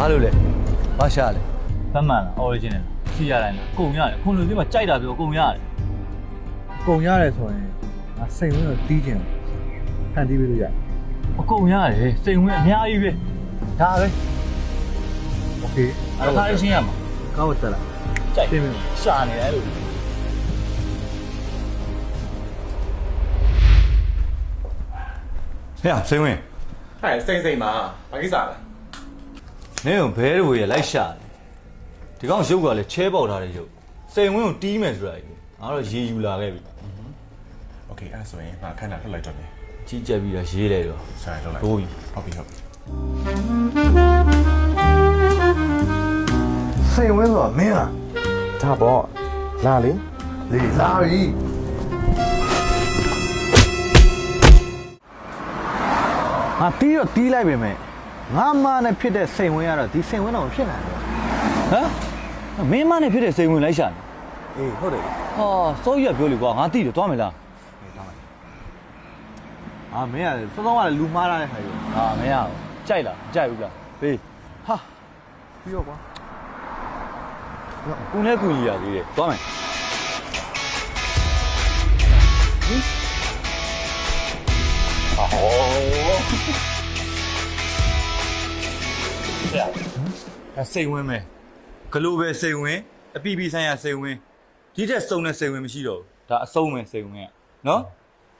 ဘာလို့လဲဘာရှာလဲ ဗတ်မှန်လား original စီရတိုင်းလားကုန်ရတယ်ခုလိုဒီမှာကြိုက်တာပြောကုန်ရတယ် ကုန်ရတယ်ဆိုရင်ငါစိတ်ဝင်တော့တီးချင်ဖန်တီးပေးလို့ရတယ် အကုန်ရတယ်စိတ်ဝင်အများကြီးပဲဒါပဲ โอเค အဲ့ဒါရှင်းရမှာ ကောင်းတက်လာ ကြိုက် ပြင်မယ် ရှာနေတယ်လို့ ဟဲ့စိန်ဝင် ဟဲ့စိမ့်မှာဘာကိစ္စလဲ နင်းကိုဘဲတွေရလိုက်ရှာတယ်ဒီကောင်ရုပ်ကလည်းချဲပေါက်ထားတဲ့ရုပ်စိန်ဝင်ကိုတီးမယ်ဆိုတာကြီးငါတော့ရေယူလာခဲ့ပြီ โอเคအဲ့ဆိုရင်ငါခဏထွက်လိုက်တော့မယ် ကြီးကြက်ပြီးတော့ရေးလိုက်တော့ ဆိုင်လောက်လိုက် ဘိုးကြီး ဟုတ်ပြီဟုတ် စိတ်ဝင်တော့မင်းလား ဒါပေါ့လာလေ လေလာပြီငါတီးတော့တီးလိုက်ပြီမဲ့ငါမနဲ့ဖြစ်တဲ့စိတ်ဝင်ရတော့ဒီစိတ်ဝင်တော့မဖြစ်နိုင်ဘူး ဟမ်မင်းမနဲ့ဖြစ်တဲ့စိန်ဝင်လိုက်ရှာတယ် အေးဟုတ်တယ် ဟာစိုးရပြောလေကွာငါတိတယ်သွားမယ်လား အာမင်းကစောစောကလည်းလူမှားထားတဲ့ခါကြီး ဟာမင်းရကြိုက်လားကြိုက်ဘူးလားဘေး ဟာပြီးတော့ကွာ ကုနဲ့ကုကြီးရသေးတယ်သွားမယ်ဟောစိန်ဝင်မယ်ဂလိုပဲစိန်ဝင်အပီပီဆိုင်ရာစိန်ဝင်ဒီထက်စုံတဲ့စိန်ဝင်မရှိတော့ဘူးဒါအဆုံးပဲစိန်ဝင်ကနော်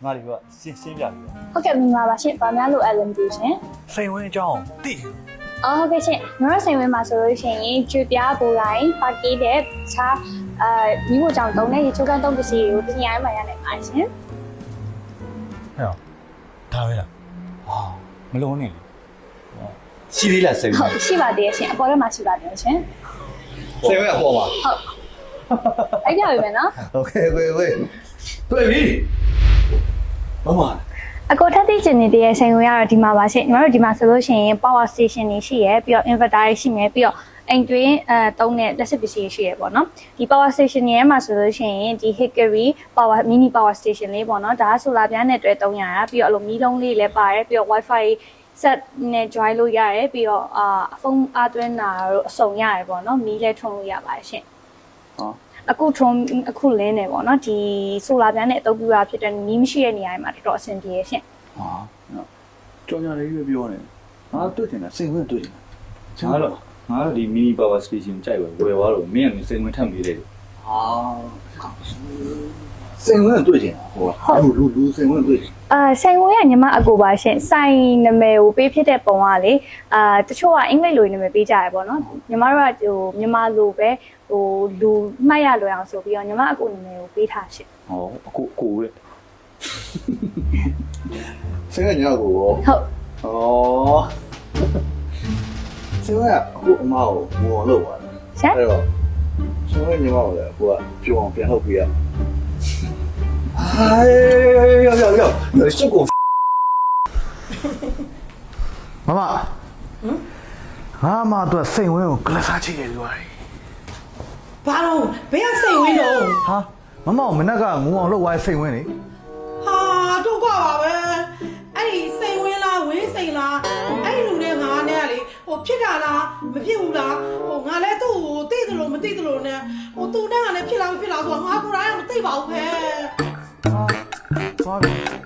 ငါတို့ကရှင်းပြပြီ ဟုတ်ကဲ့မင်္ဂလာပါရှင်။ဗာများလို့အပ်လို့မသိရှင် စိတ်ဝင်အကြောင်းတိ ။အော်ဟုတ်ကဲ့ရှင်။ကျွန်တော်စိန်ဝင်မှာဆိုလို့ရှိရင်ကျွပြားပူတိုင်းပါကီးတဲ့ခြားမိဖို့ကြောင့်တုံးတဲ့ရေချိုးကန်းတုံးပစ္စည်းတွေကိုပြင်ရိုင်းမှရနိုင်ပါရှင် ဟဲ့ဒါပဲလား ဟာမလုံးနဲ့ရှိသေးလားစိန် ။ ဝင် ဟုတ်ရှိပါသေးရဲ့ရှင်။အပေါ်ထဲမှာရှိပါသေးရဲ့ရှင် စိန်ဝင်အပေါ်မှာ ။ဟုတ်။အဲ့ပြပြီမယ်နော် โอเคဝေးတွေ့ပြီမမ ။အကိုထပ်သိချင်နေတဲ့စိန်ဝင်ကတော့ဒီမှာပါရှင်။ကျွန်တော်တို့ဒီမှာဆိုလို့ရှိရင် power station တွေရှိရယ်ပြီးတော့ inverter တွေရှိမယ်ပြီးတော့အိမ်တွင်းတုံးတဲ့လက်စစ်ပစ္စည်းရှိရယ်ပေါ့နော်ဒီ power station တွေမှာဆိုလို့ရှိရင်ဒီ Hickory power mini power station လေးပေါ့နော်ဒါက solar ပြန်နဲ့တွဲသုံးရတာပြီးတော့အလိုမီးလုံးလေးလည်းပါတယ်ပြီးတော့ wifi set နဲ့ join လို့ရတယ်ပြီးတော့ဖုန်းအားသွင်းတာတို့အစုံရတယ်ပေါ့နော်မီးလည်းထုံလို့ရပါတယ်ရှင်ဟောအခုလင်းနေပေါ့နော်ဒီ solar ပြန်နဲ့အသုံးပြုတာဖြစ်တဲ့မီးမရှိတဲ့နေရာတွေမှာတော်တော်အဆင်ပြေရရှင် ဟာကြောင်ညာလေးပဲပြောနေငါတွေ့တင်တာစိတ်ဝင်တွေ့တင်တာ ငါတို့ဒီ mini power station ကြိုက်ပဲဝယ်သွားတော့မင်းကစိန်ဝင်ထပ်ပြီးလေ ဟာစိတ်ဝင်တွေ့တင်ဟိုလူစိတ်ဝင်တွေ့တင် ဆိုင်ဝင်ကညီမအကိုပါရှင်ဆိုင်နာမည်ကိုပေးဖြစ်တဲ့ပုံကလေတချို့ကအင်္ဂလိပ်လိုနာမည်ပေးကြရပေါ့နော်ညီမတို့ကဟိုမြန်မာလိုပဲဟိုလူမှတ်ရလွယ်အောင်ဆိုပြီးတော့ညီမအကိုနာမည်ကိုပေးထားရှင် ဟောကိုရဲ့ စိတ်ဝင်ညာကိုရော ဟုတ် ဩစိတ်ဝင်ကအခုအမကိုဝေါ်လို့ပါ ရှင် အဲ့တော့စိတ်ဝင်ညီမကိုလည်းကိုကပြောအောင်ပြန်လုပ်ပေးရဟိုင်းရောက်ရှုပ်ကိုမမဟာမတော့စိတ်ဝင်ကိုကလစားချိတ်ရလို့ရတယ် ဘာလို့ဘယ်ကစိတ်ဝင်တော့ ဟာမမမနဲ့ကငုံအောင်လုပ်သွားစိတ်ဝင်လေ ဟာတို့ကပါပဲအဲ့ဒီစိတ်ဝင်လားဝင်းစိတ်လားအဲ့ဒီလူနဲ့ငါနဲ့ကလေဟိုဖြစ်တာလားမဖြစ်ဘူးလားဟိုငါလည်းသူ့ကိုသိတယ်လို့မသိတယ်လို့နဲ့ဟိုသူနဲ့ကလည်းဖြစ်လားမဖြစ်လားဆိုတော့ငါကိုယ်တိုင်ကမသိပါဘူးခဲ သွားပြီ